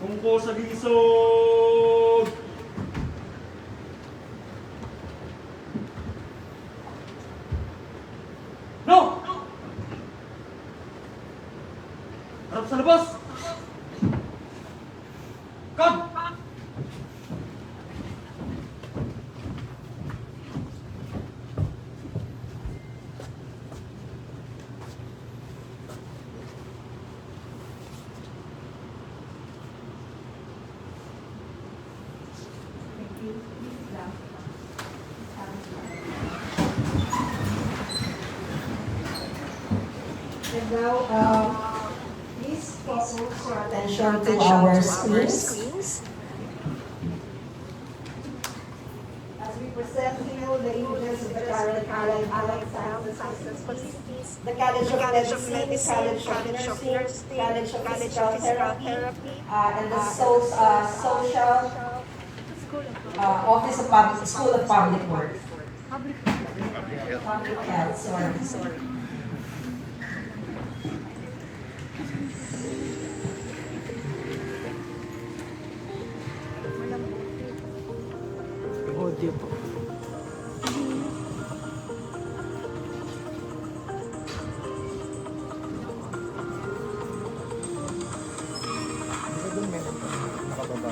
Tungkol sa gisog! No! Harap sa labas! Come! And now, please focus your attention to our screens. As we present to you the images of the current Allied Sciences facilities, the College of Medicine, College of Nursing, College of Physical Therapy, and the Social Office of Public School of Public Works. Public Health, sorry. Audio po. Nakababa.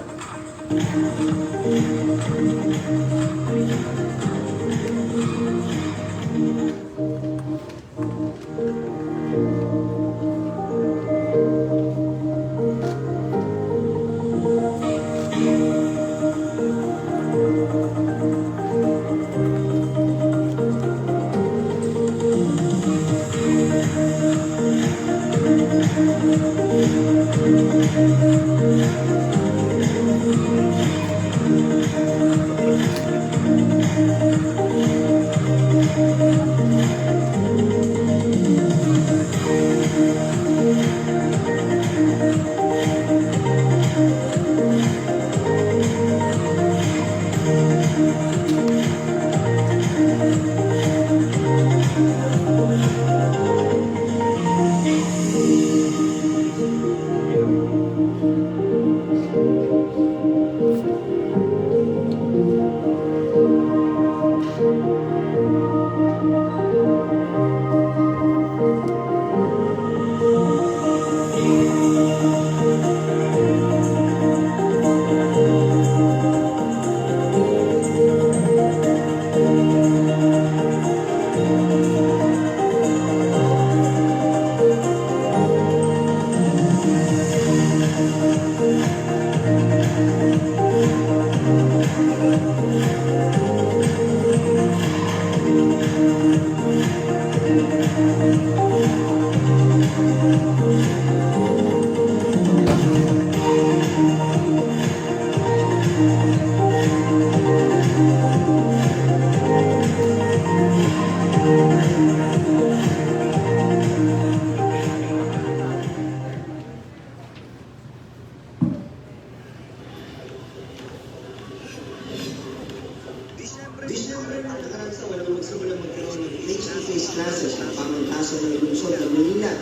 Nakaraan sa wala magsimula magkaroon ng face-to-face classes ng Pamantasan ng Lungsod ng Maynila.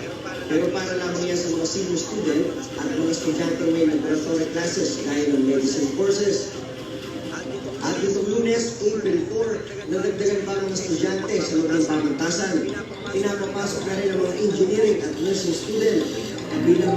Pero para lamang yan sa mga senior student at mga estudyante may laboratory classes gaya ng medicine courses. At itong Lunes, April 4, nadagdagan pa ang mga estudyante sa loob ng Pamantasan. Pinapapasok na rin ang mga engineering at nursing student. Bilang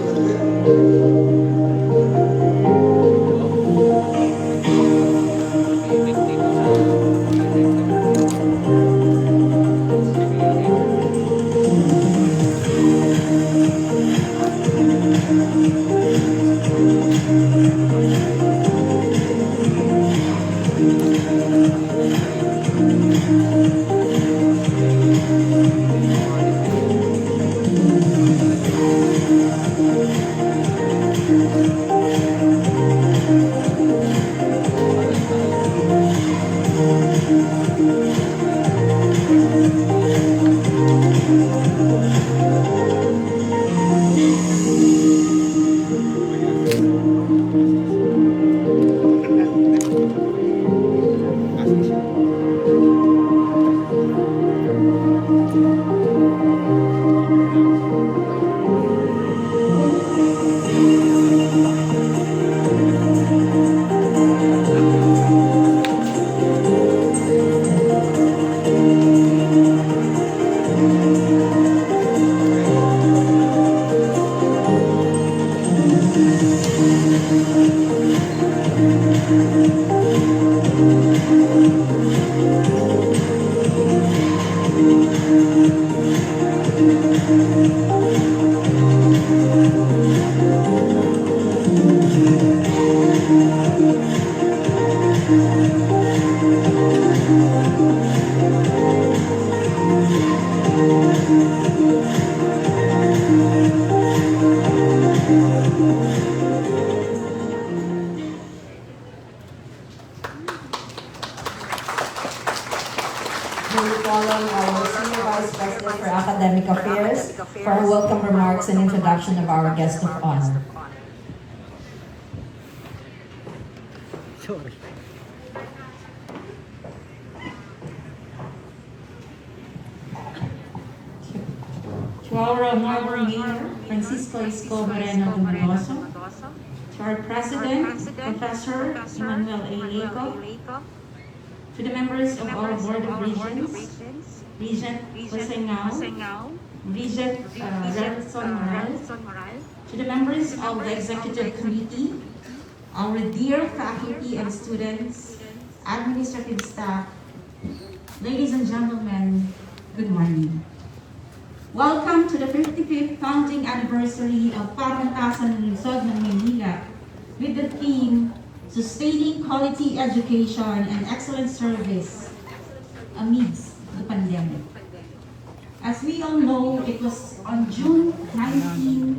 will follow our Senior Vice President for Academic Affairs for our welcome remarks and introduction of our guest of honor. Sorry. To our honorable Mayor, Isko Moreno, to our President, Professor Emmanuel A. Leco, to the members of our Board of Regents, Regent Josengao, Regent Relson Moral, to the members of the Executive Committee, our dear faculty and students, administrative staff, ladies and gentlemen, good morning. Welcome to the 55th founding anniversary of Pamantasan Lungsod ng Maynila with the theme Sustaining Quality Education and Excellent Service amidst the pandemic. As we all know, it was on June 19,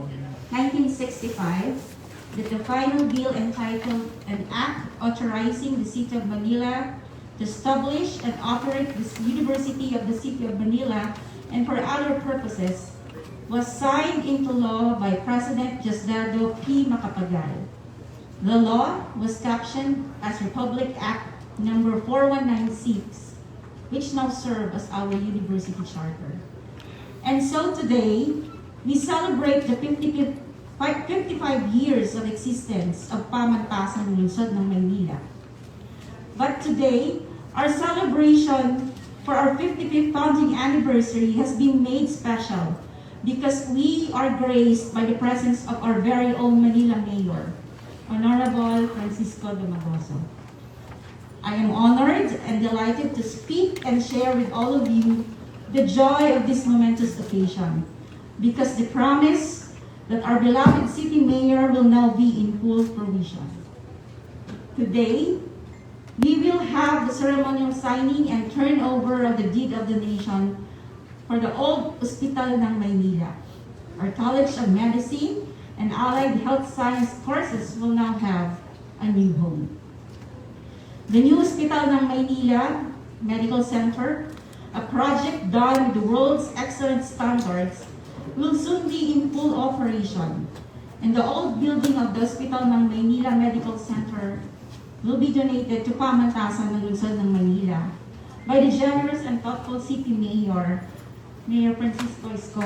1965 that the final bill entitled An Act Authorizing the City of Manila to establish and operate the University of the City of Manila and for other purposes was signed into law by President Diosdado P. Macapagal. The law was captioned as Republic Act number 4196, which now serves as our university charter. And so today, we celebrate the 55 years of existence of Pamantasan Lungsod ng Maynila. But today, our celebration for our 55th founding anniversary has been made special because we are graced by the presence of our very own Manila Mayor, Honorable Francisco de Magoso. I am honored and delighted to speak and share with all of you the joy of this momentous occasion because the promise that our beloved city mayor will now be in full fruition. Today, we will have the ceremonial signing and turnover of the deed of donation for the old hospital ng Maynila. Our College of Medicine and Allied Health Science courses will now have a new home. The new hospital ng Maynila Medical Center, a project done with the world's excellent standards, will soon be in full operation. And the old building of the hospital ng Maynila Medical Center will be donated to Pamantasan ng Lungsod ng Maynila by the generous and thoughtful City Mayor, Mayor Isko.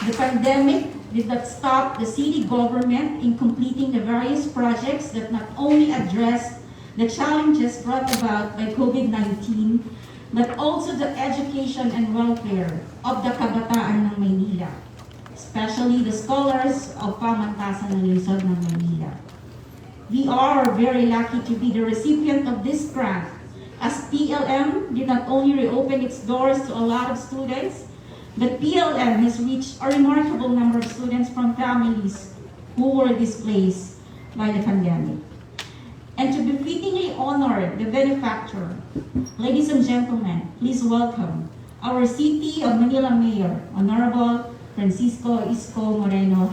The pandemic did not stop the city government in completing the various projects that not only addressed the challenges brought about by COVID-19, but also the education and welfare of the kabataan ng Maynila, especially the scholars of Pamantasan ng Lungsod ng Maynila. We are very lucky to be the recipient of this grant, as PLM did not only reopen its doors to a lot of students, but PLM has reached a remarkable number of students from families who were displaced by the pandemic. And to befittingly honor the benefactor, ladies and gentlemen, please welcome our City of Manila Mayor, Honorable Isko Moreno.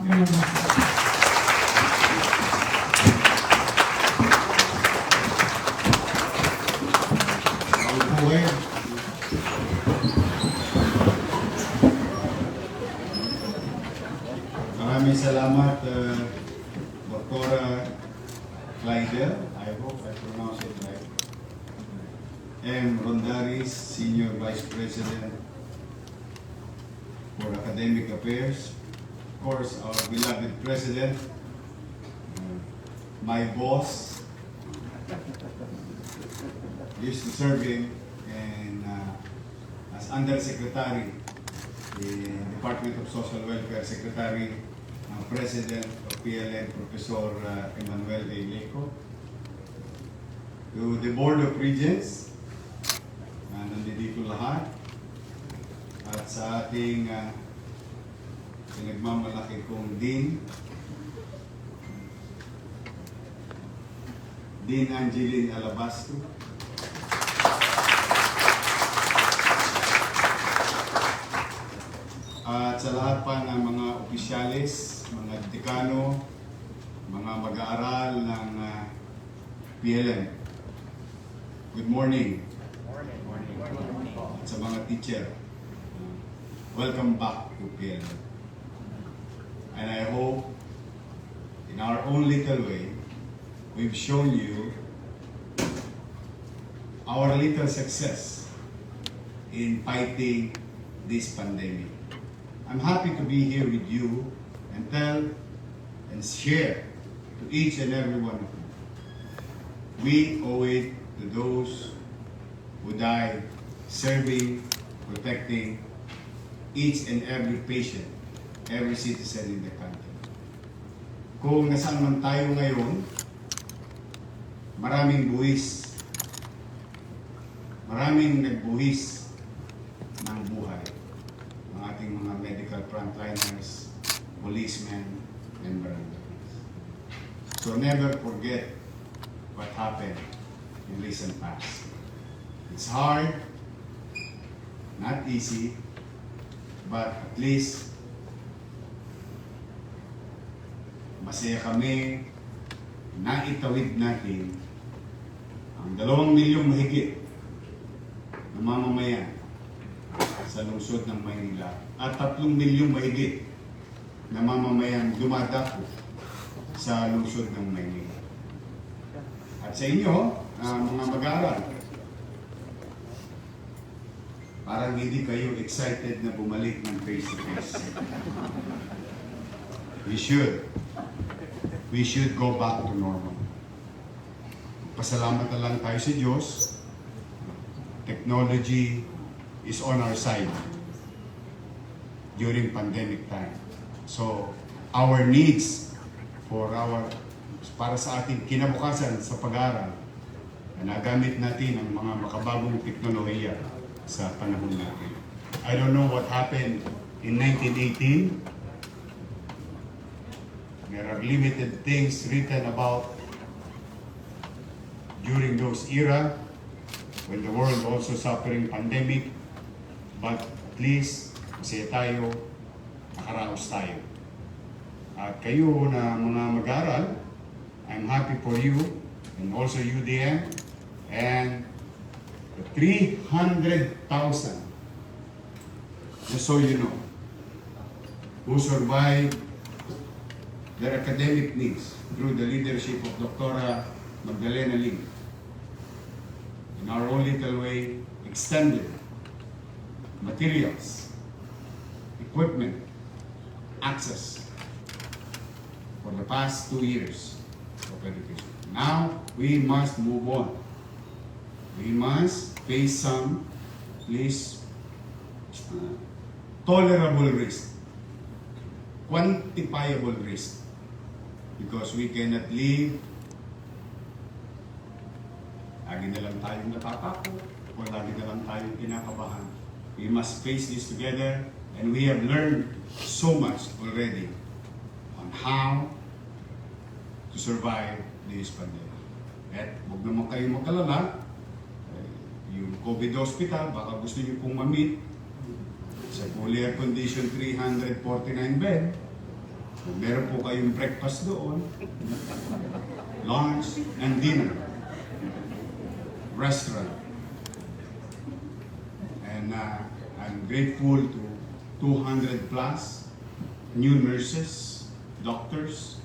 Maraming salamat, Dr. Clydel, I hope I pronounce it right. M. Rondaris, Senior Vice President for Academic Affairs. Of course, our beloved President, my boss, used to serve him and as Undersecretary, the Department of Social Welfare Secretary, President of PLN, Professor Emmanuel A. Isko. To the Board of Regents, nandito lahat. At sa ating pinagmamalaki kong Dean Angeline Alabastro. At sa lahat pa ng mga opisyalis, mga dekano, mga mag-aaral ng PLN. Good morning. At sa mga teacher, welcome back to PLN. And I hope, in our own little way, we've shown you our little success in fighting this pandemic. I'm happy to be here with you and tell and share to each and every one of you. We owe it to those who died serving, protecting each and every patient, every citizen in the country. Kung nasaan man tayo ngayon, maraming nagbuhis ng buhay. Ang ating mga medical frontliners, policemen, and barangays. So never forget what happened in recent past. It's hard, not easy, but at least masaya kami na itawid natin ang 2 milyong mahigit na mamamayan sa lungsod ng Maynila at 3 milyong mahigit na mamamayan dumadako sa lungsod ng Maynila. At sa inyo, mga mag-aaral, parang hindi kayo excited na bumalik ng face-to-face. We should go back to normal. Pasalamat na lang tayo sa Diyos. Technology is on our side during pandemic time. So, our needs para sa ating kinabukasan sa pag-aaral, nagamit natin ang mga makabagong teknolohiya sa panahon natin. I don't know what happened in 1918. There are limited things written about during those era when the world also suffering pandemic, but at least masaya tayo, nakaraos tayo. At kayo na mga mag-aaral, I'm happy for you and also UDM and the 300,000, just so you know, who survived their academic needs through the leadership of Dr. Magdalena Ling. In our own little way, extended materials, equipment, access for the past 2 years of education. Now, we must move on. We must face some, please, tolerable risk, quantifiable risk, because we cannot live lagi na lang tayong natatakot o lagi na lang tayong kinakabahan. We must face this together, and we have learned so much already on how to survive this pandemic. At huwag naman kayong magkalala, yung COVID hospital, baka gusto niyo pong ma-meet sa fully air condition 349 bed. Kung meron po kayong breakfast doon, lunch and dinner, restaurant. And I'm grateful to 200 plus new nurses, doctors,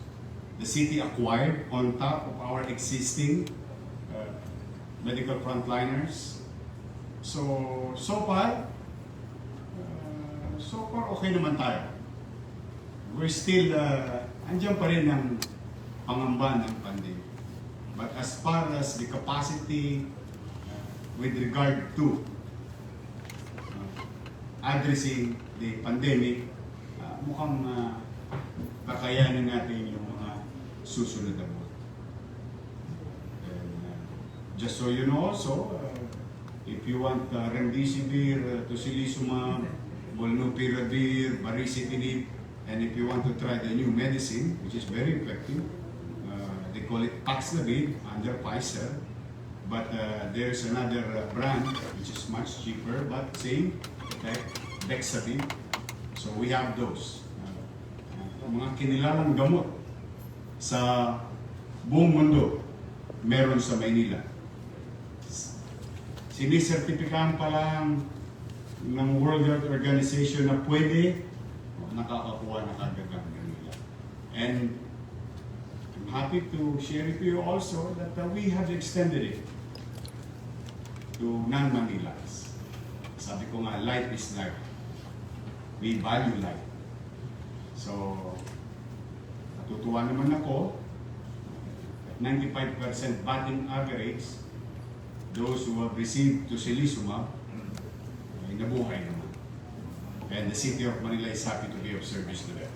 the city acquired on top of our existing medical frontliners. So far okay naman tayo. We're still, andyan pa rin ang pangamba ng pandemic. But as far as the capacity with regard to addressing the pandemic, mukhang kakayanin natin yung mga susunod na buwan. Just so you know also, if you want remdesivir, tocilizumab, molnupiravir, baricitinib, and if you want to try the new medicine, which is very effective, they call it Paxlovid under Pfizer, but there's another brand which is much cheaper but same effect, Dexavid. So we have those. Mga kinilalang gamot sa buong mundo meron sa Maynila. Sinisertipikahan pa lang ng World Health Organization na pwede, nakakakuha na kagad ang Maynila. And I'm happy to share with you also that we have extended it to non-Manilas. Sabi ko nga, life is life. We value life. So, natutuwa naman ako, 95% batting average, those who have received tocilizumab, ay nabuhay naman. And the city of Manila is happy to be of service to them,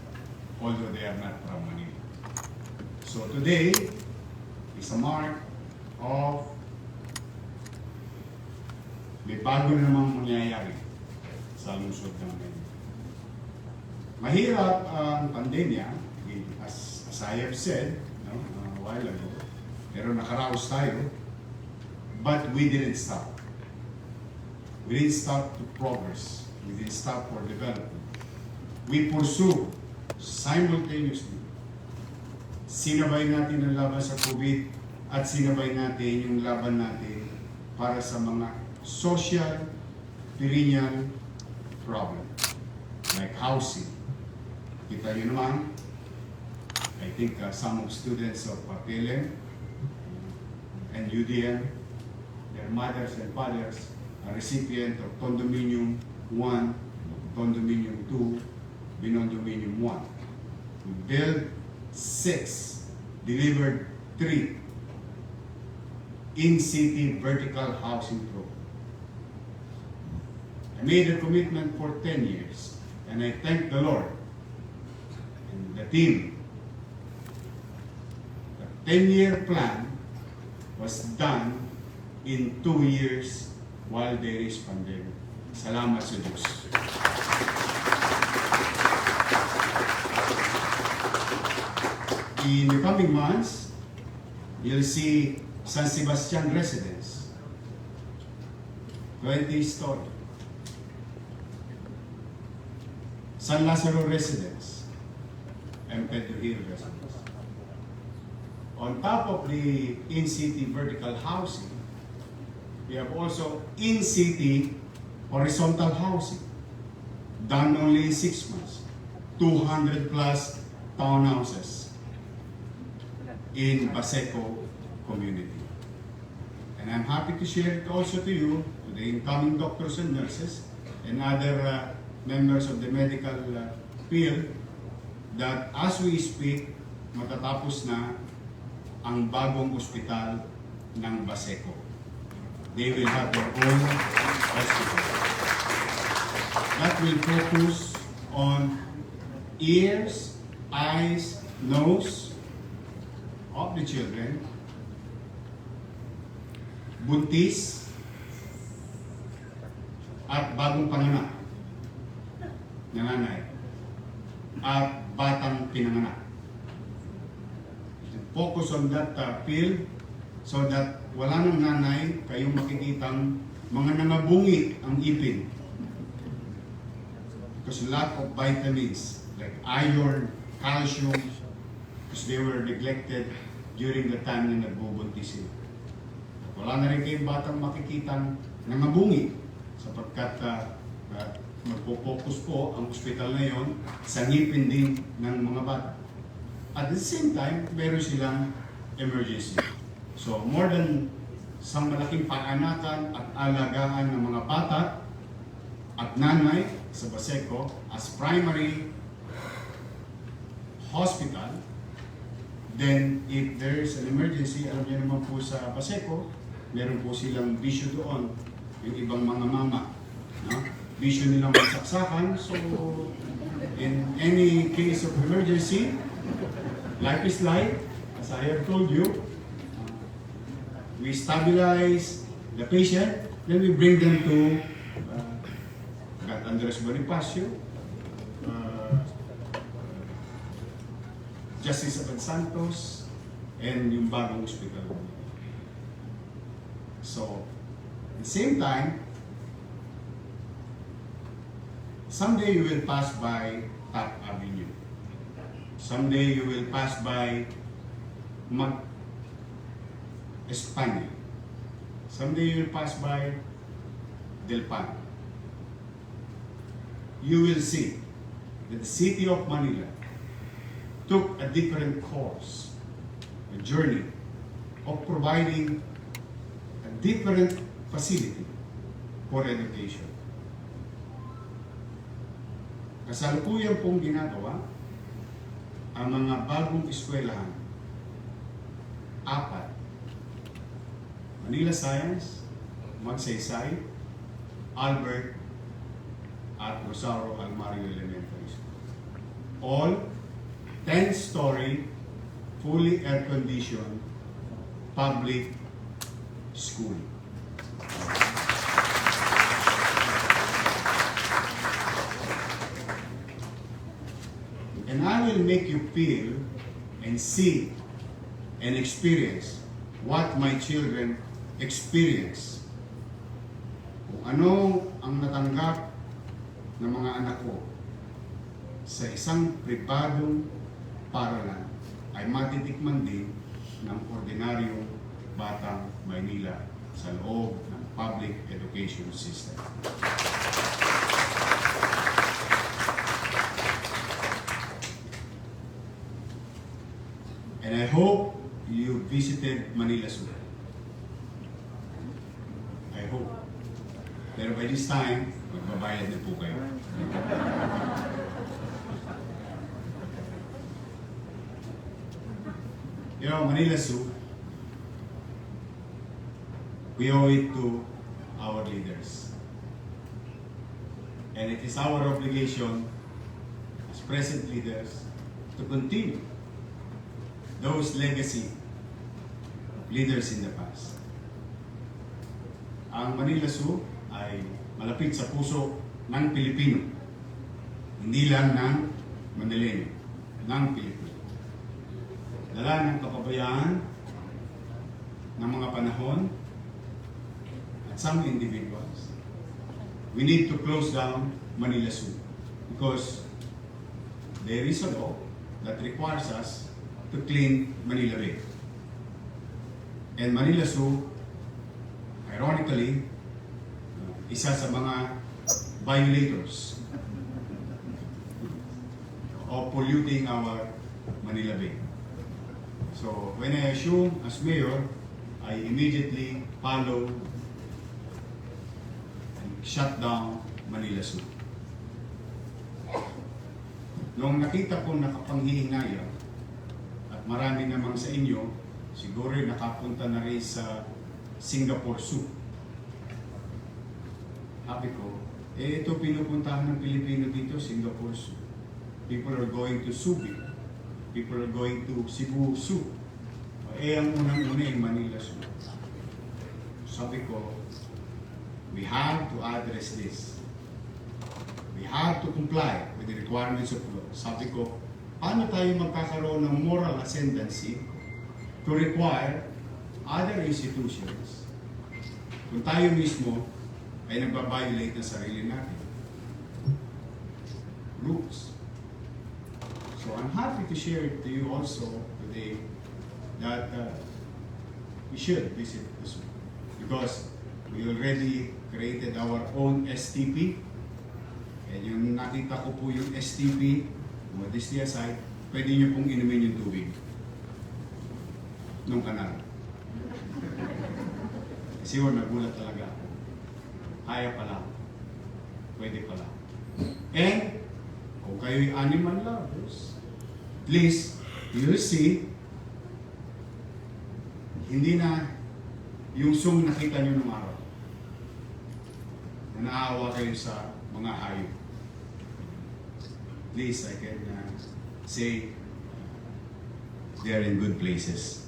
although they are not from Manila. So today is a mark of may bago na namang mangyayari sa lungsod ng Maynila. Mahirap ang pandemya, as I have said a while ago, pero nakaraos tayo, but we didn't stop. We didn't stop to progress. We didn't stop for development. We pursue simultaneously. Sinabay natin ang laban sa COVID at sinabay natin yung laban natin para sa mga social, perennial problem like housing. Kita nyo naman, I think some of students of PLM and UDM, their mothers and fathers are recipient of Condominium 1, Condominium 2, Binondominium 1. We built 6, delivered 3 in-city vertical housing program. I made a commitment for 10 years, and I thank the Lord and the team. The 10-year plan was done in 2 years while there is pandemic. Salamat sa Diyos. In the coming months, you'll see San Sebastian residence, 20-story. San Lazaro residence, and Pedro Hill residence. On top of the in-city vertical housing, we have also in-city horizontal housing, done only in 6 months, 200 plus townhouses in Baseco community. And I'm happy to share it also to you, to the incoming doctors and nurses, and other members of the medical field, that as we speak, matatapos na ang bagong ospital ng Baseco. They will have their own hospital. That will focus on ears, eyes, nose of the children, buntis, at bagong panganak na nanay, at batang pinanganak. Focus on that field so that wala nang nanay kayong makikitang mga nangabungi ang ipin. Because lack of vitamins like iron, calcium, because they were neglected during the time na nagbubuntis sila. Wala na rin kayong batang makikitang nangabungi sapagkat magpo-focus po ang ospital na yon sa ngipin din ng mga bata. At the same time, meron silang emergency. So more than isang malaking paanakan at alagaan ng mga bata at nanay sa Baseco as primary hospital, then if there is an emergency, alam niyo naman po sa Baseco, meron po silang bisyo doon, yung ibang mga mama. No? Bisyo nilang magsaksakan, so in any case of emergency, life is life, as I have told you. We stabilize the patient, then we bring them to Andres Bonifacio, Justice Abad Santos, and yung bagong hospital. So, at the same time, someday you will pass by Top Avenue. Someday you will pass by Espanya. Someday you will pass by Del Pan. You will see that the city of Manila took a different course, a journey of providing a different facility for education. Kasalukuyan pong ginagawa ang mga bagong eskwelahan, 4. Manila Science, Magsaysay, Albert, at Rosario Almario Elementary School. All 10-story, fully air-conditioned public school. And I will make you feel and see and experience what my children experience. Kung ano ang natanggap ng mga anak ko sa isang pribadong paaralan ay matitikman din ng ordinaryong batang Maynila sa loob ng public education system. And I hope you visited Manila soon. I hope. Pero by this time, magbabayad na po kayo. You know, Manila Zoo, we owe it to our leaders. And it is our obligation as present leaders to continue those legacy leaders in the past. Ang Manila Zoo ay malapit sa puso ng Pilipino, hindi lang ng Manileno, ng Pilipino. Dala ng kapabayaan ng mga panahon at some individuals, we need to close down Manila Zoo because there is a law that requires us to clean Manila Bay. And Manila Zoo, ironically, isa sa mga violators of polluting our Manila Bay. So when I assumed as mayor, I immediately followed and shut down Manila Zoo. Noong nakita ko nakapanghihinaya, at marami namang sa inyo, siguro nakapunta na rin sa Singapore Zoo. Sabi ko, ito pinupuntahan ng Pilipino dito, Singapore Zoo. People are going to Subic. People are going to Cebu Zoo. Ang unang-una yung Manila Zoo. Sabi ko, we have to address this. We have to comply with the requirements of law. Sabi ko, paano tayo magkakaroon ng moral ascendancy to require other institutions kung tayo mismo ay nagbabiolate ng sarili natin? Rules. So I'm happy to share it to you also today that we should visit the zoo because we already created our own STP. And yung nakita ko po yung STP, modesty aside, pwede nyo pong inumin yung tubig nung kanal. Kasi nagulat talaga ako. Kaya pala. Pwede pala. And kung kayo'y animal lovers, at least you'll see hindi na yung sum nakita nyo nung araw na naawa kayo sa mga hayop. At least I can say they're in good places.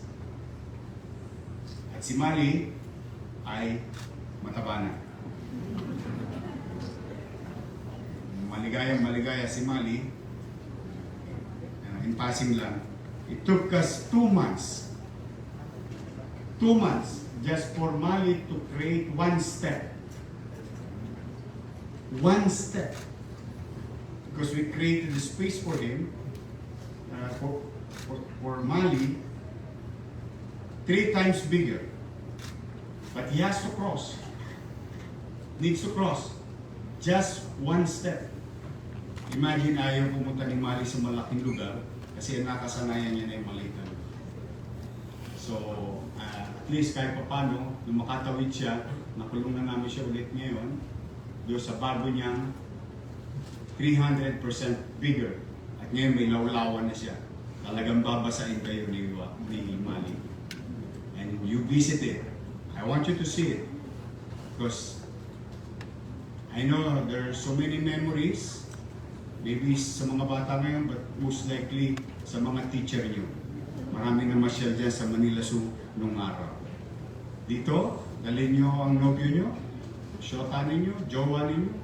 At si Mali ay mataba na. Maligaya si Mali. In passing lang, it took us 2 months. 2 months just for Mali to create one step. One step. Because we created a space for him, for Mali, 3 times bigger. But he has to cross. Needs to cross. Just one step. Imagine ayaw pumunta ni Mali sa malaking lugar kasi nakasanayan niya na yung maliit na lugar. So, at least kahit papano, nung makatawid siya, nakulong na namin siya ulit ngayon, doon sa bago niyang 300% bigger. At ngayon may lawlawan na siya. Talagang babasain kayo ni Mali. And you visit it. I want you to see it. Because I know there are so many memories. Maybe sa mga bata ngayon, but most likely sa mga teacher niyo. Marami na masyal dyan sa Manila Zoo nung araw. Dito, dalhin niyo ang nobyo niyo, shota ninyo, jowa ninyo,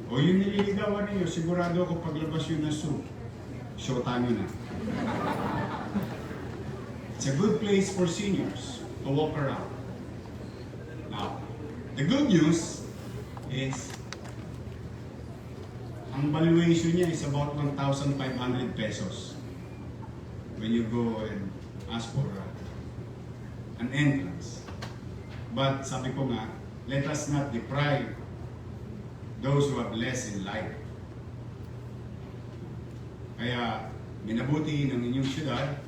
o yung nililigawan ninyo, sigurado ako paglabas yun na zoo, shota niyo na. It's a good place for seniors to walk around. Now, the good news is ang valuation niya is about 1,500 pesos when you go and ask for an entrance. But sabi ko nga, let us not deprive those who have less in life. Kaya minabuti ng inyong syudad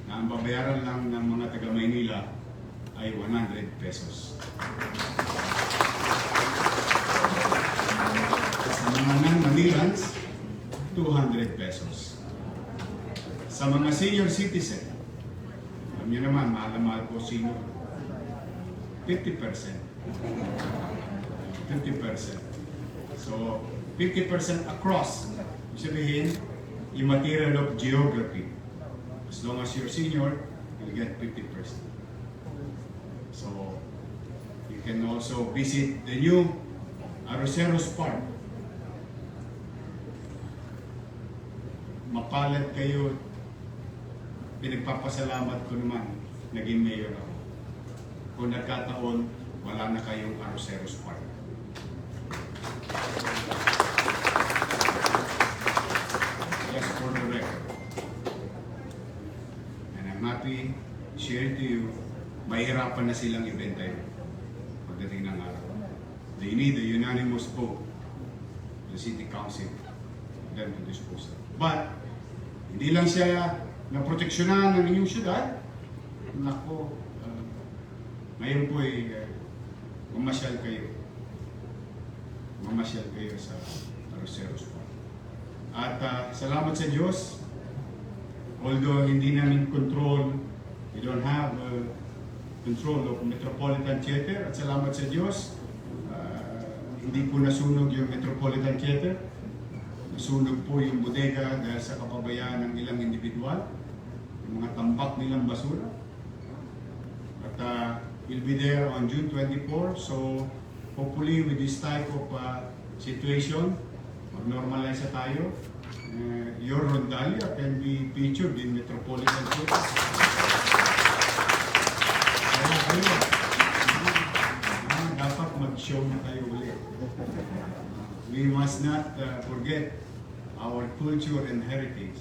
na ang babayaran lang ng mga taga Maynila ay 100 pesos. Sa mga non-Manilans, 200 pesos. Sa mga senior citizen, alam nyo naman, mahal po senior, 50%. 50%. So, 50% across. Ibig sabihin, yung material of geography. As long as you're senior, you'll get 50%. So, you can also visit the new Arroceros Park. Mapalad kayo, pinagpapasalamat ko naman, naging mayor ako. Kung nagkataon, wala na kayong Arroceros Park. Just for the record. And I'm happy to share to you, mahirapan na silang ibenta yun pagdating ng araw. They need a unanimous vote of the City Council for them to dispose of. But, hindi lang siya na proteksyonan ng inyong syudad, nako, ngayon po ay mamasyal kayo. Mamasyal kayo sa Roseros po. At salamat sa Diyos, although hindi namin control, we don't have control of Metropolitan Theater, at salamat sa Diyos, hindi po nasunog yung Metropolitan Theater. Nasunog po yung bodega dahil sa kapabayaan ng ilang individual, yung mga tambak nilang basura. At we'll be there on June 24, so hopefully with this type of situation, mag-normalize na tayo. Your rondalia can be featured in Metropolitan Theater. Dapat mag-show na kayo ulit. We must not forget our culture and heritage.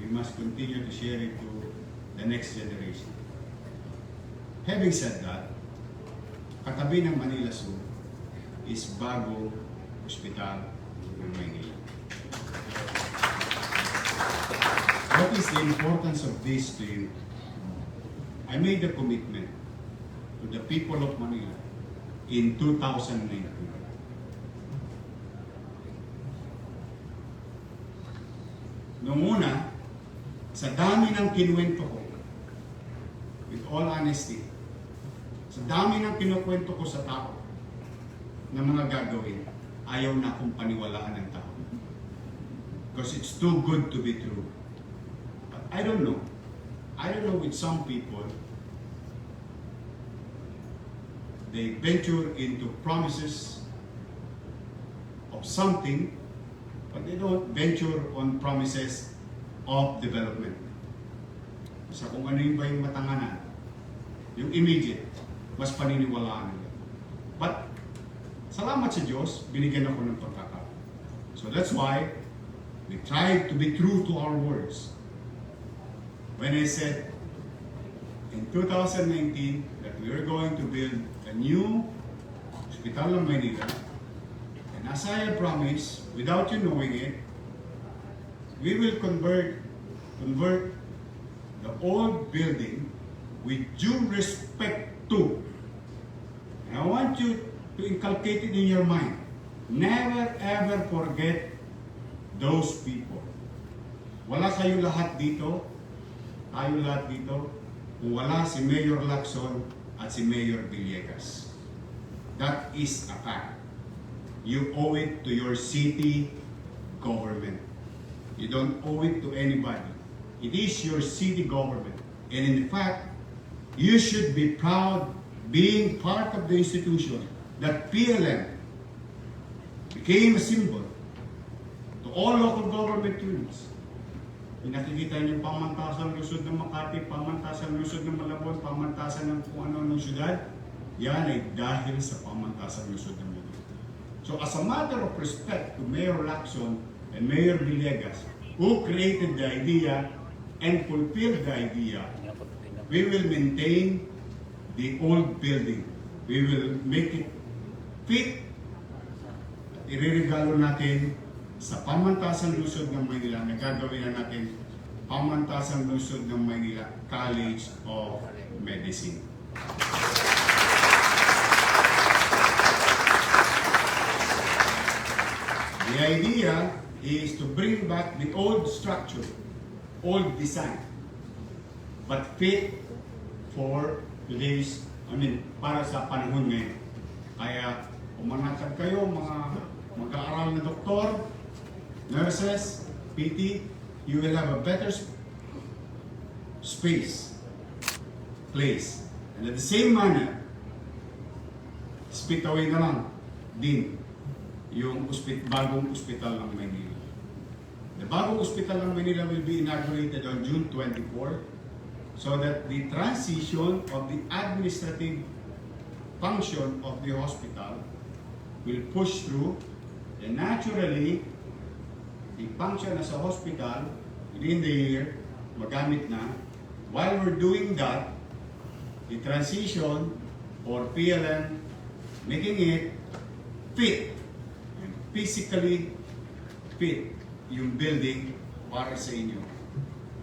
We must continue to share it to the next generation. Having said that, katabi ng Manila Zoo is bagong ospital ng Maynila. What is the importance of this to you? I made a commitment to the people of Manila in 2019. Noong una, sa dami ng kinuwento ko, with all honesty, sa dami ng kinukwento ko sa tao na mga gagawin, ayaw na akong paniwalaan ng tao. Because it's too good to be true. But I don't know. I don't know with some people, they venture into promises of something, but they don't venture on promises of development. Sa kung ano yung ba yung matanganan, yung immediate, mas paniniwalaan nila. But, salamat sa Diyos, binigyan ako ng pagkakataon. So that's why, we tried to be true to our words. When I said, in 2019, that we are going to build a new hospital ng Maynila, and as I have promised, without you knowing it, we will convert the old building with due respect to. And I want you to inculcate it in your mind. Never ever forget those people. Wala kayo lahat dito, tayo lahat dito, kung wala si Mayor Lacson at si Mayor Villegas. That is a fact. You owe it to your city government. You don't owe it to anybody. It is your city government. And in fact, you should be proud being part of the institution that PLM became a symbol to all local government units. Pinakikita niyo yung pamantasan Lungsod ng Makati, pamantasan Lungsod ng Malabon, pamantasan ng kung ano ng syudad, yan ay dahil sa pamantasan Lungsod ng Malabon. So as a matter of respect to Mayor Lacson and Mayor Villegas, who created the idea and fulfilled the idea, we will maintain the old building. We will make it fit. Iririgalo natin sa Pamantasan Lungsod ng Maynila na gagawin na natin Pamantasan Lungsod ng Maynila College of Medicine. The idea is to bring back the old structure, old design, but fit for today's, para sa panahon ngayon. Kaya, umanatag kayo, mga mag-aaral na doktor, nurses, PT, you will have a better space, place. And at the same manner, spit away na lang din yung bagong ospital ng Maynila. The bagong ospital ng Maynila will be inaugurated on June 24 so that the transition of the administrative function of the hospital will push through, and naturally, the function as a hospital within the year, magamit na. While we're doing that, the transition for PLM, making it fit, and physically fit yung building para sa inyo.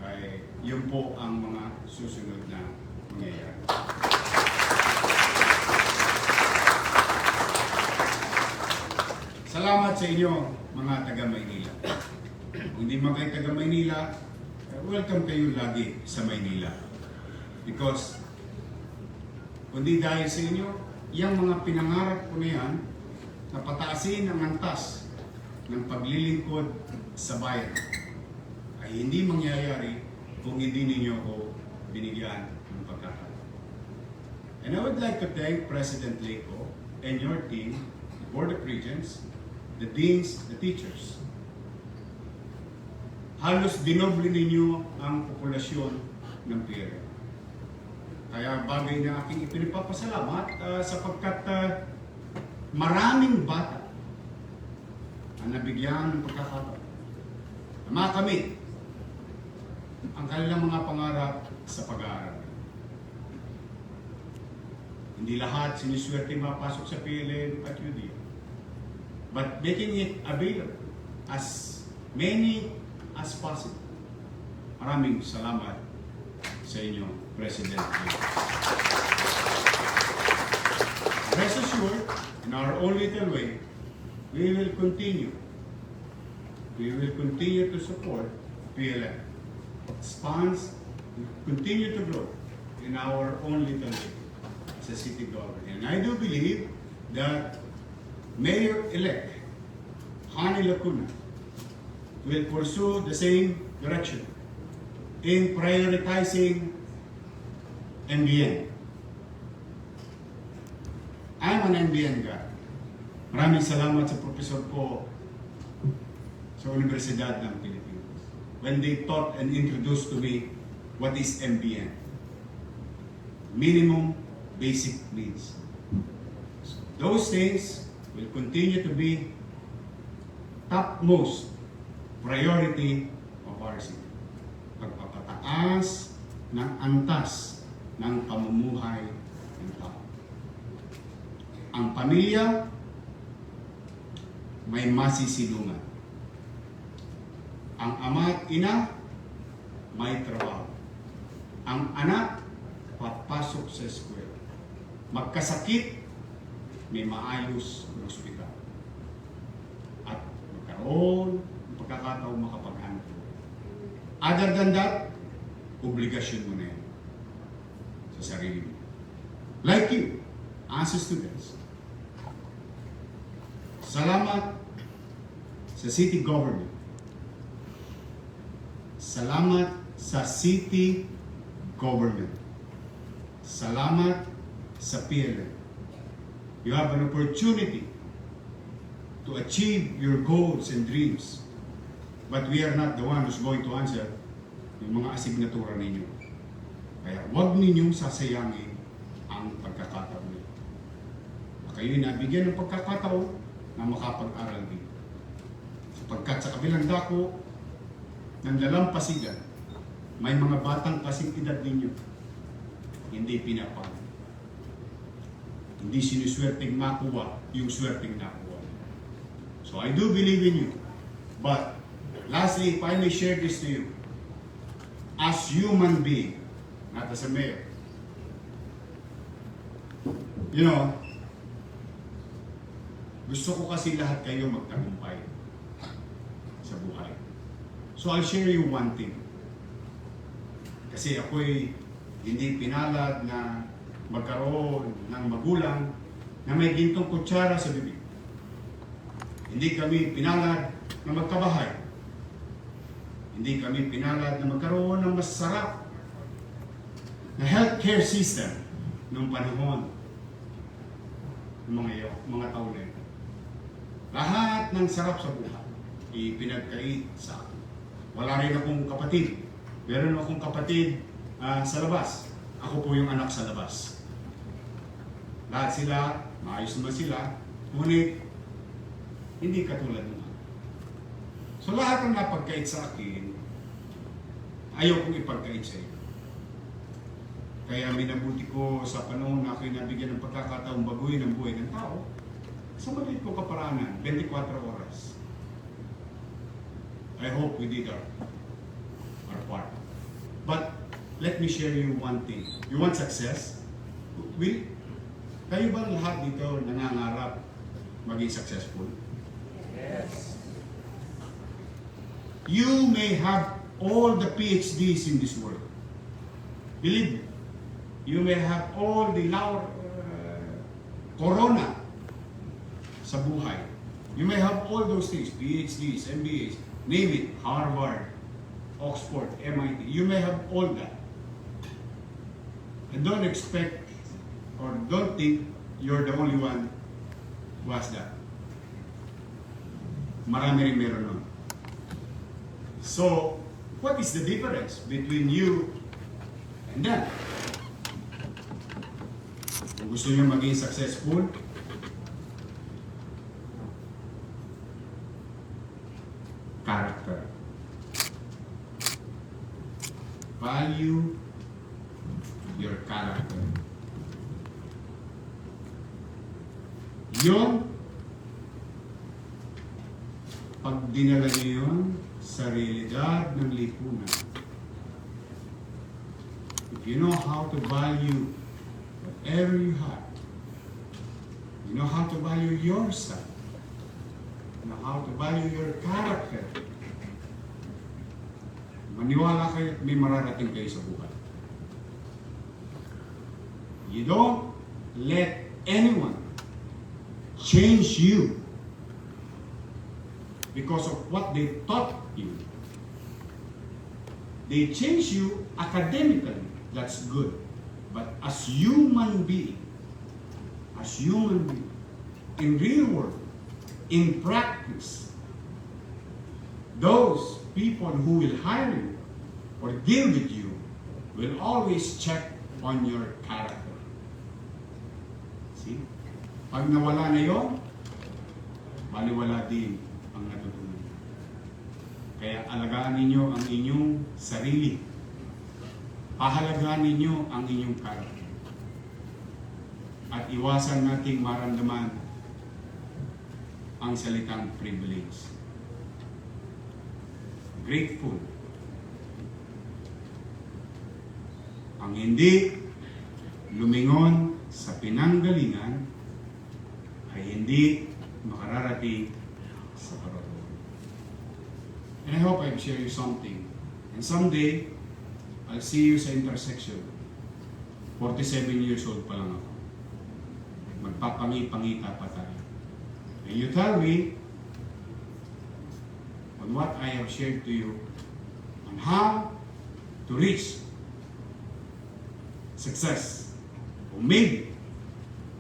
ay yun po ang mga susunod na mangyayari. Salamat sa inyo mga taga Maynila. Kung hindi man kayo taga Maynila, welcome kayo lagi sa Maynila. Because kundi dahil sa inyo, yung mga pinangarap ko na yan, na pataasin ang antas ng paglilingkod sa bayan, ay hindi mangyayari kung hindi ninyo ako binigyan ng pagkakataon. And I would like to thank President Leco and your team, the Board of Regents, the deans, the teachers. Halos dinoble ninyo ang populasyon ng PRM. Kaya bagay na aking ipinapasalamat sapagkat maraming bata ang nabigyan ng pagkakataon na makamit ang kanilang mga pangarap sa pag-aaral. Hindi lahat siniswerte mapasok sa PLN at UD, but making it available as many as possible. Maraming salamat sa inyo, President. Rest assured, in our own little way, we will continue. We will continue to support PLN. Funds will continue to grow in our own little way as a city government. And I do believe that Mayor-elect Hani Lacuna will pursue the same direction in prioritizing MBN. I'm an MBN guy. Maraming salamat sa professor ko sa Universidad ng Pilipinas when they taught and introduced to me what is MBN. Minimum basic needs. Those things will continue to be topmost priority of our city. Pagpapataas ng antas ng pamumuhay ng tao. Ang pamilya may masisilungan. Ang ama at ina may trabaho. Ang anak papasok sa eskwela. Magkasakit, may maayos na ospital. At magkaroon ng pagkakataong makapag-anak. Other than that, obligasyon mo na yan sa sarili mo. Like you, as students, salamat sa city government. Salamat sa city government. Salamat sa PLN. You have an opportunity to achieve your goals and dreams. But we are not the one who's going to answer yung mga asignatura ninyo. Kaya huwag ninyong sasayangin ang pagkakataon nito. Kayo'y nabigyan ng pagkakataon na makapag-aral din. Sapagkat sa kabilang dako ng dalampasigan, may mga batang kasing edad ninyo. Hindi pinapag. Hindi sinuswerteng makuha yung swerteng nakuha. So I do believe in you. But lastly, if I may share this to you, as human being, not as a mayor, you know, gusto ko kasi lahat kayo magtagumpay sa buhay. So I'll share you one thing. Kasi ako'y hindi pinalad na magkaroon ng magulang na may gintong kutsara sa bibig. Hindi kami pinalad na magkabahay. Hindi kami pinalad na magkaroon ng masarap na healthcare system noong panahon ng mga taon na ito. Lahat ng sarap sa buhay ipinagkait sa akin. Wala rin akong kapatid. Meron akong kapatid sa labas. Ako po yung anak sa labas. Lahat sila, maayos naman sila, ngunit hindi katulad naman. So lahat ng napagkait sa akin, ayaw kong ipagkait sa iyo. Kaya minabuti ko sa panahon na ako'y nabigyan ng pagkakataong baguhin ang buhay ng tao, sa maliit ko kaparanan, 24 oras. I hope we did our part. let me share you one thing. You want success? Kayo ba lahat dito nangangarap maging successful? Yes. You may have all the PhDs in this world. Believe me. You may have all the corona sa buhay. You may have all those things, PhDs, MBAs, name it, Harvard, Oxford, MIT. You may have all that. And don't expect or don't think you're the only one who has that. Marami rin meron nun. So, what is the difference between you and them? Kung gusto niyo maging successful, character. Value your character. Yun, pag dinala niyo yun sa realidad ng lipunan, if you know how to value whatever you have, you know how to value yourself, you know how to value your character, maniwala kayo at may mararating kayo sa buhay. You don't let anyone change you because of what they taught you. They change you academically, that's good. But as human being, in real world, in practice, those people who will hire you or deal with you will always check on your character. See? Pag nawala na yon, baliwala din ang natutunan. Kaya alagaan ninyo ang inyong sarili. Pahalagaan ninyo ang inyong character. At iwasan nating maramdaman ang salitang privilege. Grateful. Ang hindi lumingon sa pinanggalingan ay hindi makararating sa karunungan. And I hope I've shared you something. And someday, I'll see you sa intersection. 47 years old pa lang ako. Magpapangipangita pa tayo. And you tell me on what I have shared to you on how to reach success, or maybe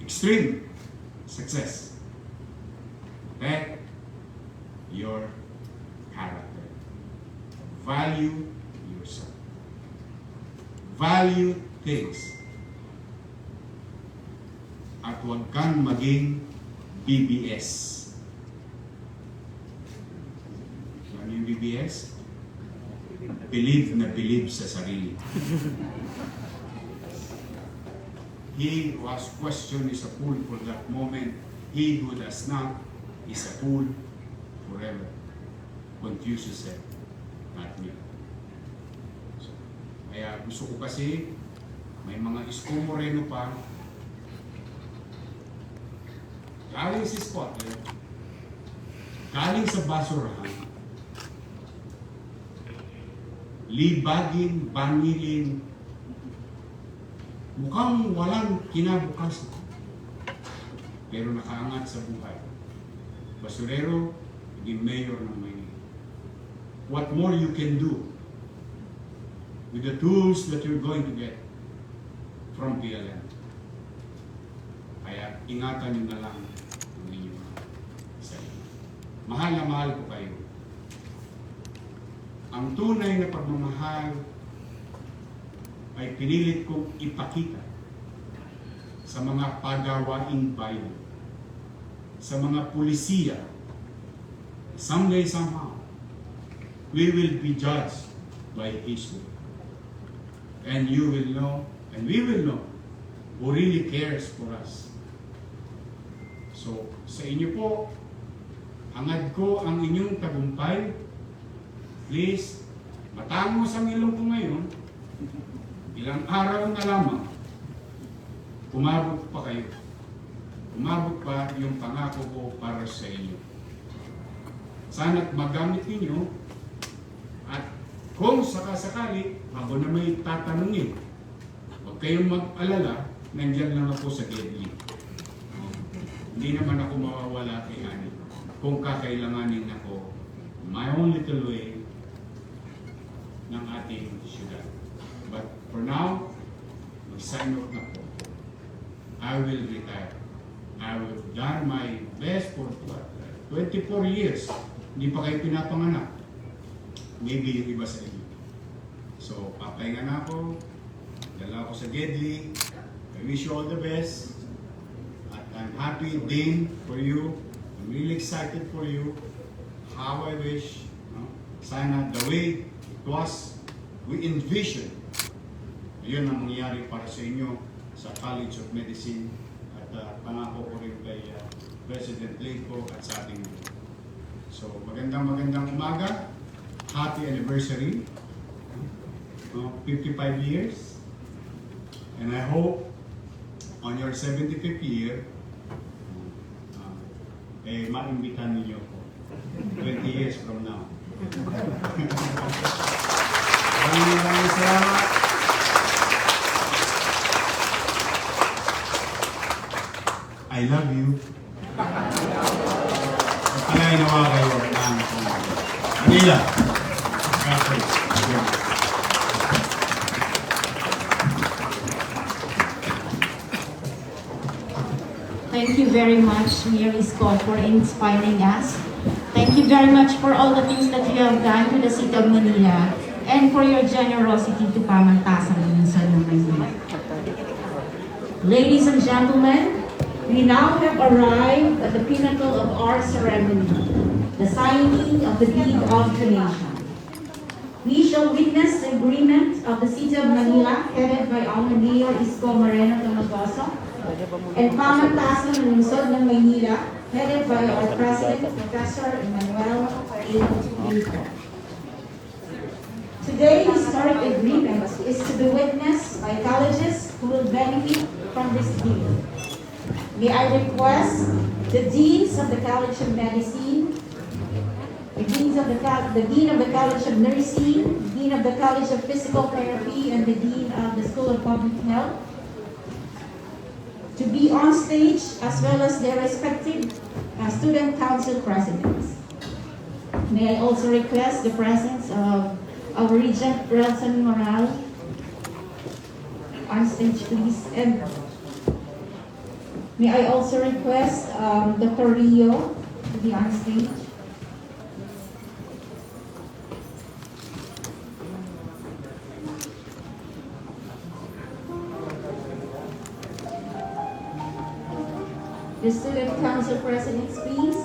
extreme success. Protect your character. Value yourself. Value things. At huwag kang maging BBS. Ano yung BBS? Believe na believe sa sarili. He who has question is a fool for that moment. He who does not is a fool forever. Confucius said, not me. So, kaya gusto ko kasi, may mga Isko Moreno pa, galing sa Scotland, galing sa basurahan, libagin, bangilin, mukhang walang kinabukasan, pero nakaangat sa buhay. Basurero, naging mayor ng Maynila. What more you can do with the tools that you're going to get from PLN? Kaya ingatan nyo na lang ang inyong sarili. Mahal na mahal ko kayo. Ang tunay na pagmamahal ay pinilit kong ipakita sa mga pagawaing bayan, sa mga pulisiya. Someday, somehow, we will be judged by His word. And you will know, and we will know, who really cares for us. So, sa inyo po, hangad ko ang inyong tagumpay. Please, matangos ang ilong ko ngayon. ilang araw na lamang, umabot pa kayo. Umabot pa yung pangako ko para sa inyo. Sana't magamit ninyo at kung sakasakali, ako na may tatanungin, huwag kayong mag-alala, nandiyan lang ako sa Gedli. Hindi naman ako mawawala kay Ani. Kung kakailanganin ako, my own little way ng ating syudad. But for now, mag-sign off na po. I will retire. I will done my best for 24 years. Hindi pa kayo pinapanganak. Maybe yung iba sa inyo. So, papahinga na ako. Dala ako sa Gedli. I wish you all the best. At I'm happy din for you. I'm really excited for you. How I wish, sana the way it was, we envision. Ayun ang mangyayari para sa inyo sa College of Medicine. At pangako ko rin kay President Leko at sa ating mga. So, magandang umaga. Happy anniversary. 55 years. And I hope on your 75th year, maimbitan ninyo ko 20 years from now. Maraming salamat. I love you. Pagkalay nawa kayo ng Maynila. Thank you very much, Mayor Isko, for inspiring us. Thank you very much for all the things that you have done to the city of Maynila and for your generosity to Pamantasan, Lungsod ng Maynila. Ladies and gentlemen, we now have arrived at the pinnacle of our ceremony, the signing of the deed of donation. We shall witness the agreement of the city of Manila, headed by our Mayor Isko Moreno and Pamantasan ng Lungsod ng Maynila, headed by our President, Professor Emmanuel Isko. Today, the historic agreement is to be witnessed by colleges who will benefit from this deal. May I request the deans of the College of Medicine, the Dean of the College of Nursing, Dean of the College of Physical Therapy, and the Dean of the School of Public Health to be on stage, as well as their respective student council presidents. May I also request the presence of our Regent Relson Moral on stage, please. And may I also request Dr. Rio to be on stage. The student council presidents, please.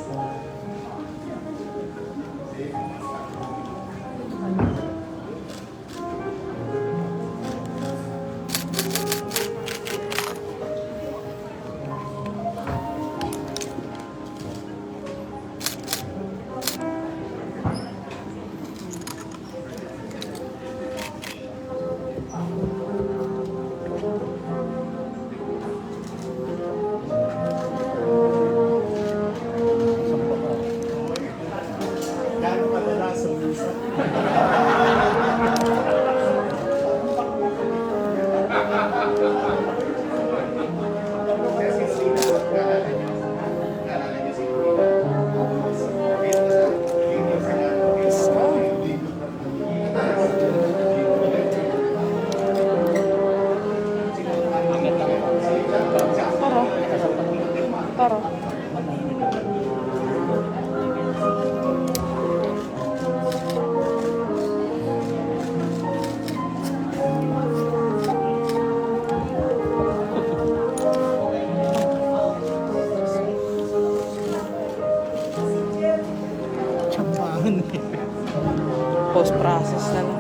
Post-process na lang.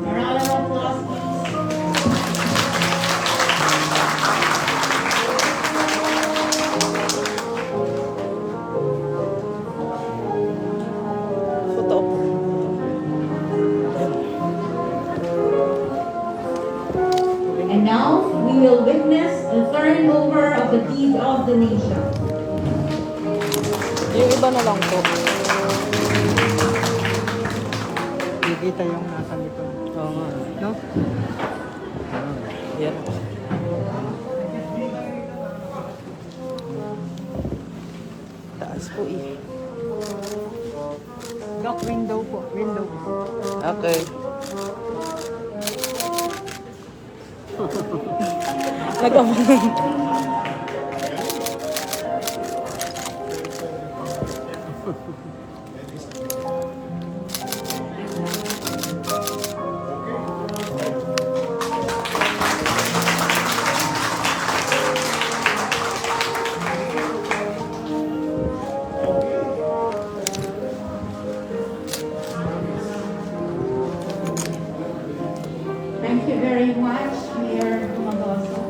Round of applause, please. handover of the deed of donation. Yung iba na lang po. Kikita yung nasa likod. Oo nga. No? Yan po. Taas po eh. Dock window po. Window po. Okay. Thank you very much, Mayor Tumagoso.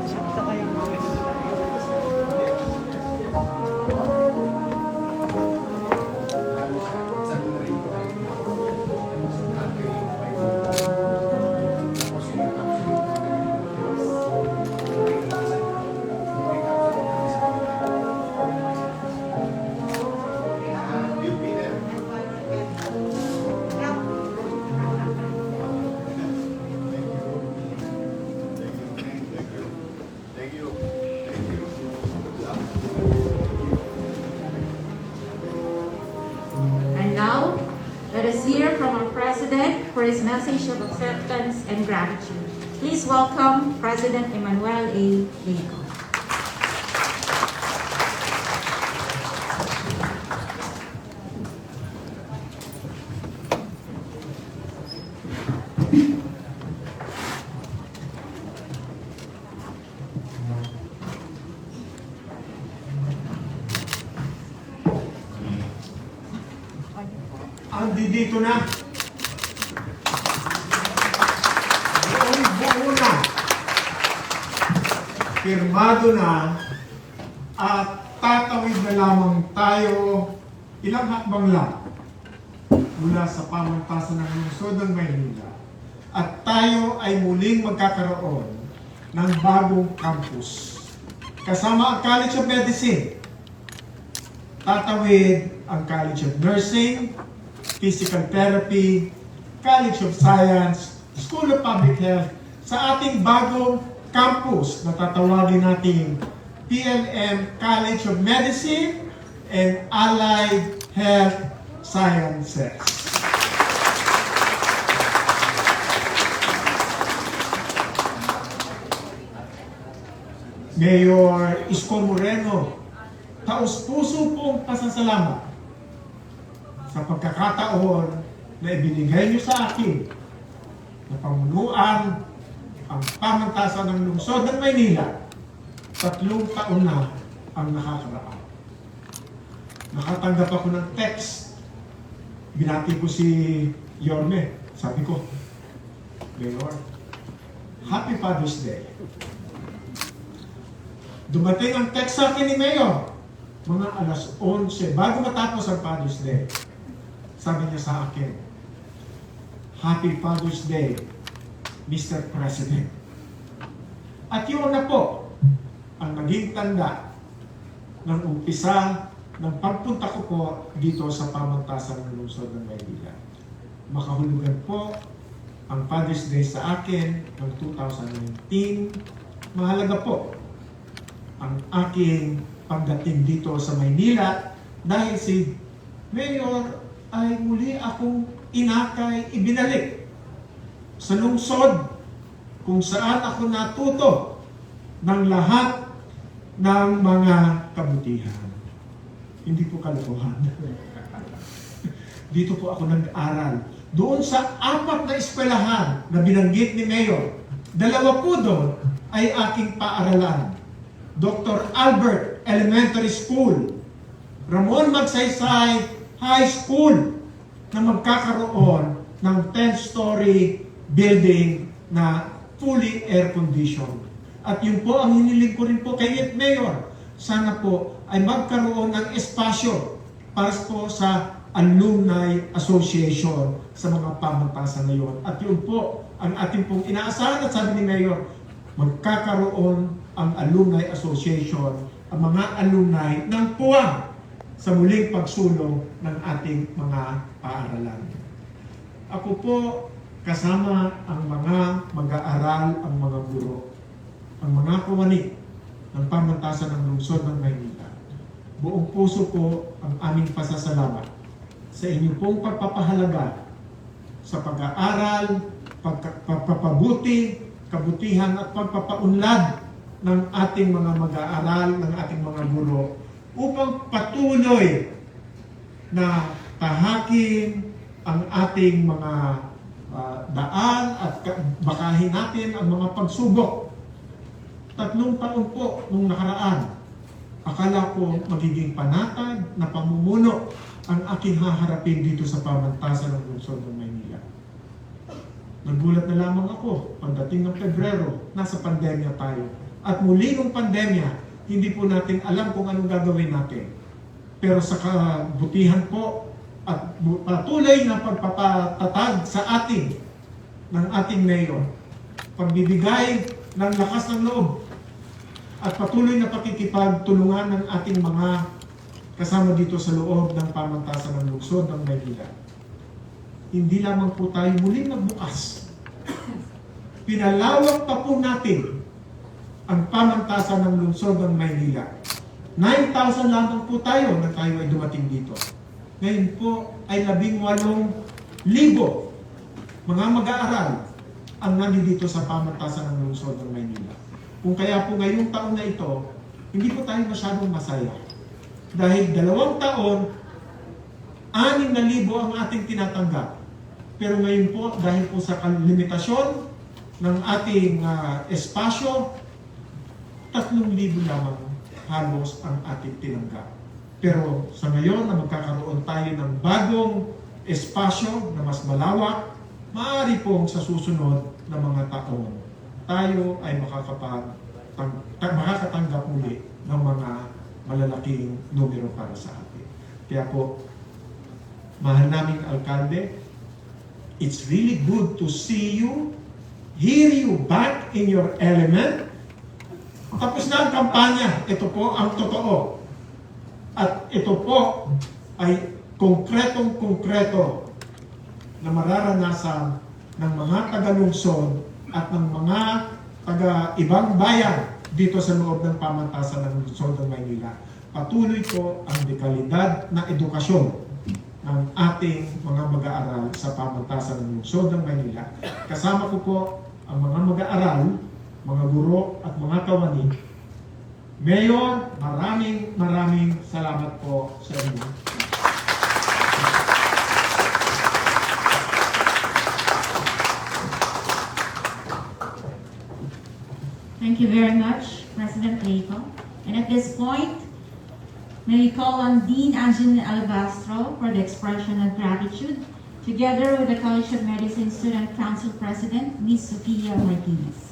Sakta kayang And now, let us hear from our President for his message of acceptance and gratitude. Please welcome President Emmanuel A. Isko. Dito na. Buo na. Pirmado na at tatawid na lamang tayo ilang hakbang lang mula sa pamantasan ng lungsod ng Maynila at tayo ay muling magkakaroon ng bagong campus. Kasama ang College of Medicine, tatawid ang College of Nursing, Physical Therapy, College of Science, School of Public Health sa ating bagong campus na tatawagin natin PLM College of Medicine and Allied Health Sciences. Mayor Isko Moreno, taus-puso pong pasasalamat sa pagkakataon na ibinigay niyo sa akin na pamunuan ang pamantasan ng lungsod ng Maynila. 3 taon na ang nakakaraan. Nakatanggap ako ng text. Binati ko si Yorme. Sabi ko, Mayor, Happy Father's Day. Dumating ang text sa akin ni Mayor, mga alas 11, bago matapos ang Father's Day. Sabi niya sa akin, Happy Father's Day, Mr. President. At yun na po ang naging tanda ng umpisa ng pagpunta ko po dito sa pamantasan ng lungsod ng Maynila. Makahulugan po ang Father's Day sa akin ng 2019. Mahalaga po ang aking pagdating dito sa Maynila dahil si Mayor ay muli akong inakay, ibinalik sa lungsod kung saan ako natuto ng lahat ng mga kabutihan. Hindi po kalokohan. Dito po ako nag-aral. Doon sa 4 na eskwelahan na binanggit ni Mayor, 2 po doon ay aking paaralan. Dr. Albert Elementary School, Ramon Magsaysay High School na magkakaroon ng 10-story building na fully air-conditioned. At yun po ang hiniling ko rin po kay Mayor. sana po ay magkaroon ng espasyo para po sa Alumni Association sa mga pamantasan ngayon. At yun po ang ating pong inaasahan at sabi ni Mayor, magkakaroon ang Alumni Association, ang mga alumni ng puwang sa muling pagsulong ng ating mga paaralan. Ako po kasama ang mga mag-aaral, ang mga guro, ang mga kawani ng pamantasan ng lungsod ng Maynila. Buong puso po ang aming pasasalamat sa inyong pong pagpapahalaga sa pag-aaral, pagpapabuti, kabutihan at pagpapaunlad ng ating mga mag-aaral, ng ating mga guro upang patuloy na tahakin ang ating mga daan at bakahin natin ang mga pagsubok. 3 taon po nung nakaraan, akala ko magiging panatag na pamumuno ang aking haharapin dito sa pamantasan ng lungsod ng Maynila. Nagulat na lamang ako pagdating ng Pebrero, nasa pandemya tayo. At muli ng pandemya, hindi po natin alam kung anong gagawin natin. Pero sa kabutihan po at patuloy na pagpapatatag sa ating ng ating mayor, pagbibigay ng lakas ng loob at patuloy na pakikipagtulungan ng ating mga kasama dito sa loob ng pamantasan ng lungsod ng Maynila. Hindi lamang po tayo muling nagbukas. Pinalawak pa po natin ang pamantasan ng lungsod ng Maynila. 9,000 lamang po tayo na tayo ay dumating dito. Ngayon po ay 18,000 mga mag-aaral ang nandito sa pamantasan ng lungsod ng Maynila. Kung kaya po ngayong taon na ito, hindi po tayo masyadong masaya. Dahil 2 taon, 6,000 ang ating tinatanggap. Pero ngayon po, dahil po sa limitasyon ng ating espasyo, 3,000 lamang halos ang ating tinanggap. Pero sa ngayon na magkakaroon tayo ng bagong espasyo na mas malawak, maaari pong sa susunod na mga taon, tayo ay makakatanggap muli ng mga malalaking numero para sa atin. Kaya po, mahal naming alkalde, it's really good to see you, hear you back in your element. Tapos na ang kampanya, ito po ang totoo. At ito po ay konkretong-konkreto na mararanasan ng mga taga-lungsod at ng mga taga-ibang bayan dito sa loob ng pamantasan ng lungsod ng Maynila. Patuloy po ang dekalidad na edukasyon ng ating mga mag-aaral sa pamantasan ng lungsod ng Maynila. Kasama ko po ang mga mag-aaral, mga guro at mga kawani. Mayor, maraming salamat po sa inyo. Thank you very much, President Isko. And at this point, may we call on Dean Angeline Alabastro for the expression of gratitude, together with the College of Medicine Student Council President, Ms. Sofia Martinez.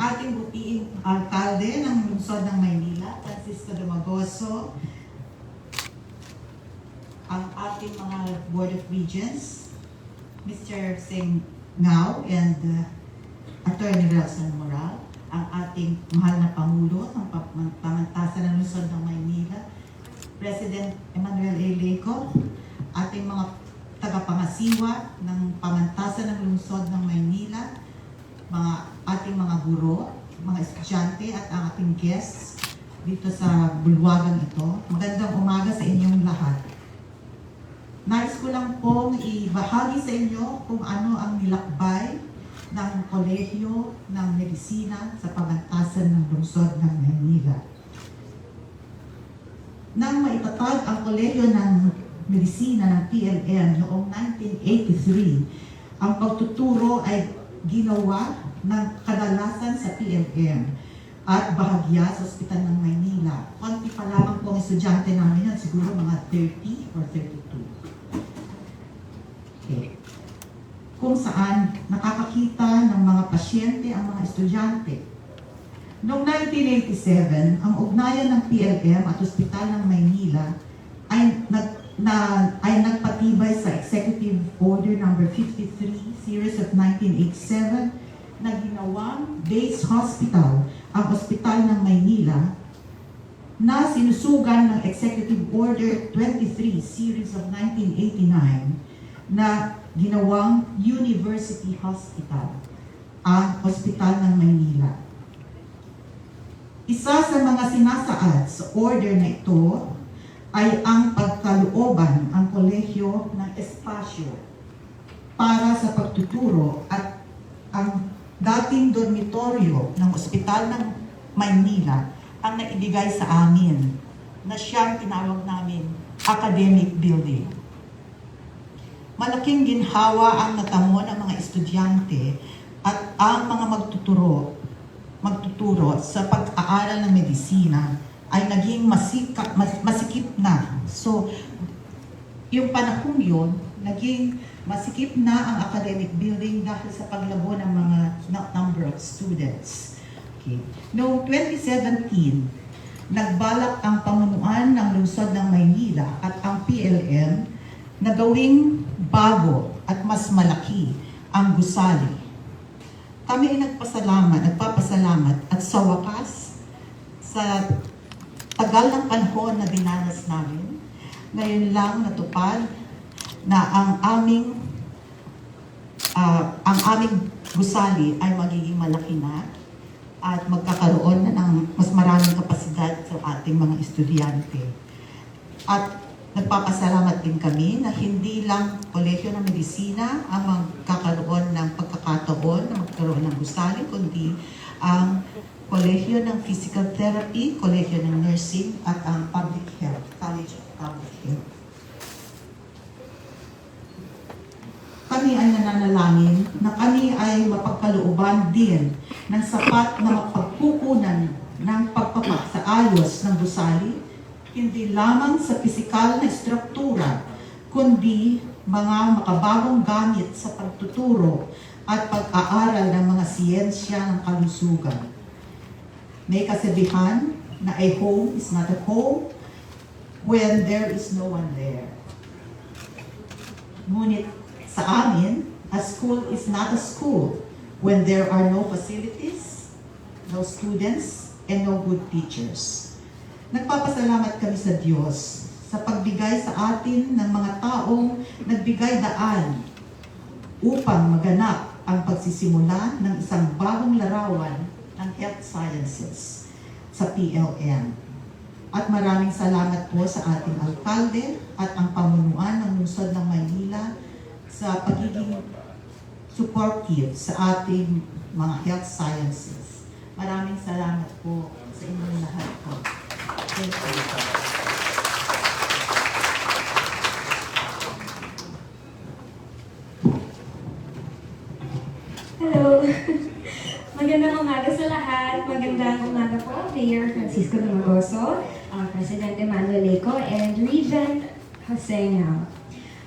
Ating butiing alkalde ng lungsod ng Maynila, Francisco Dumagoso, ang ating mga Board of Regents, Mr. Singh Ngao and Attorney Relson Moral, ang ating mahal na Pangulo ng pamantasan ng lungsod ng Maynila, President Emmanuel A. Leco, ating mga tagapangasiwa ng pamantasan ng lungsod ng Maynila, ating mga guro, mga estudyante at ang ating guests dito sa bulwagan ito. Magandang umaga sa inyong lahat. Nais ko lang pong ibahagi sa inyo kung ano ang nilakbay ng Kolehiyo ng Medisina sa Pamantasan ng Lungsod ng Maynila. Nang maitatag ang Kolehiyo ng Medisina ng PLM noong 1983, ang pagtuturo ay ginawa ng kadalasan sa PLM at bahagya sa Ospital ng Maynila. Konti pa lamang po ang estudyante namin yan, siguro mga 30 or 32. Okay. Kung saan nakakakita ng mga pasyente ang mga estudyante. Noong 1987, ang ugnayan ng PLM at Ospital ng Maynila ay nagpatibay sa Executive Order No. 53, Series of 1987, na ginawang base hospital ang Ospital ng Maynila na sinusugan ng Executive Order 23, Series of 1989, na ginawang University Hospital ang Ospital ng Maynila. Isa sa mga sinasaad sa order na ito ay ang pagkalooban ang kolehiyo ng espasyo para sa pagtuturo at ang dating dormitoryo ng Ospital ng Maynila ang naibigay sa amin na siyang tinawag namin academic building. Malaking ginhawa ang natamo ng mga estudyante at ang mga magtuturo sa pag-aaral ng medisina ay naging masikip na. So, yung panahon yun, naging masikip na ang academic building dahil sa paglabo ng mga number of students. Okay. Noong 2017, nagbalak ang pamunuan ng Lungsod ng Maynila at ang PLM na gawing bago at mas malaki ang gusali. Kami ay nagpapasalamat at sa wakas, sa tagal ng panahon na dinanas namin, ngayon lang natupad na ang aming gusali ay magiging malaki na at magkakaroon na ng mas maraming kapasidad sa ating mga estudyante. At nagpapasalamat din kami na hindi lang Kolehiyo ng Medisina ang magkakaroon ng pagkakataon na magkaroon ng gusali, kundi ang Kolehiyo ng Physical Therapy, Kolehiyo ng Nursing, at ang Public Health, College of Public Health. Kami ay nananalangin na kami ay mapagkalooban din ng sapat na mapagkukunan ng pagpapasaayos ng gusali, hindi lamang sa pisikal na struktura, kundi mga makabagong gamit sa pagtuturo at pag-aaral ng mga siyensya ng kalusugan. May kasabihan na a home is not a home when there is no one there. Ngunit sa amin, a school is not a school when there are no facilities, no students, and no good teachers. Nagpapasalamat kami sa Diyos sa pagbigay sa atin ng mga taong nagbigay daan upang maganap ang pagsisimula ng isang bagong larawan ng health sciences sa PLM. At maraming salamat po sa ating alkalde at ang pamunuan ng Lungsod ng Maynila sa pagiging supportive sa ating mga health sciences. Maraming salamat po sa inyong lahat po. Thank you. Hello! Magandang umaga sa lahat. Magandang umaga po, Mayor Francisco Dumagoso, President Manuel and Regent Hasena.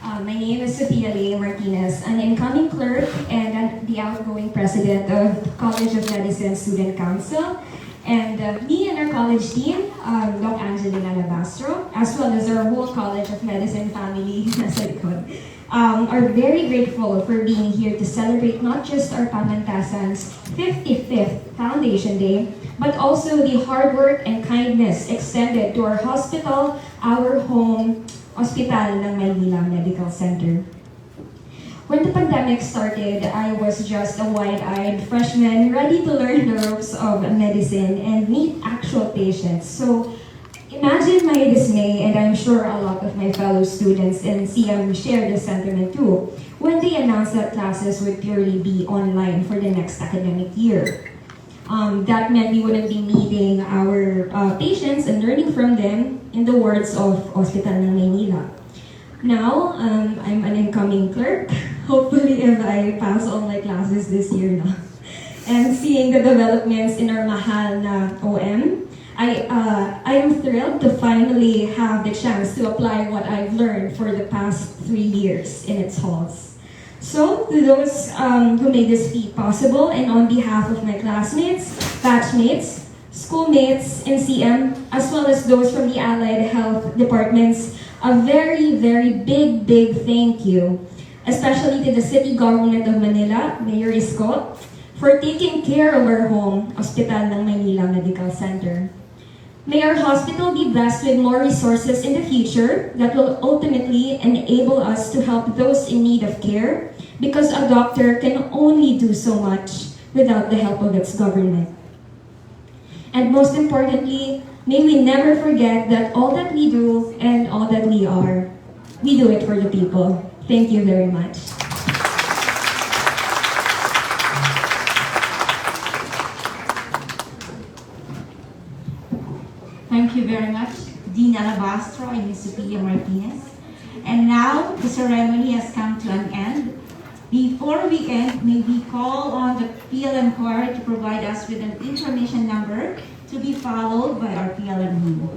My name is Sophia Leigh Martinez, an incoming clerk and the outgoing president of College of Medicine Student Council. And me and our college team, Doc Angelina Labastro, as well as our whole College of Medicine family, nasa likod, are very grateful for being here to celebrate not just our Pamantasan's 55th Foundation Day, but also the hard work and kindness extended to our hospital, our home, Ospital ng Maynila Medical Center. When the pandemic started, I was just a wide-eyed freshman ready to learn the ropes of medicine and meet actual patients. So, Imagine my dismay, and I'm sure a lot of my fellow students in CM share this sentiment too, when they announced that classes would purely be online for the next academic year. That meant we wouldn't be meeting our patients and learning from them, in the words of Hospital ng Maynila. Now, I'm an incoming clerk. Hopefully, if I pass all my classes this year na. And seeing the developments in our mahal na OM, I am thrilled to finally have the chance to apply what I've learned for the past 3 years in its halls. So, to those who made this feat possible, and on behalf of my classmates, batchmates, schoolmates in CM, as well as those from the allied health departments, a very, very big thank you, especially to the City Government of Manila, Mayor Isko, for taking care of our home, Hospital ng Maynila Medical Center. May our hospital be blessed with more resources in the future that will ultimately enable us to help those in need of care, because a doctor can only do so much without the help of its government. And most importantly, may we never forget that all that we do and all that we are, we do it for the people. Thank you very much. Thank you very much, Dean Alabastro and Ms. Sophia Martinez. And now, the ceremony has come to an end. Before we end, may we call on the PLM choir to provide us with an information number to be followed by our PLM hymn.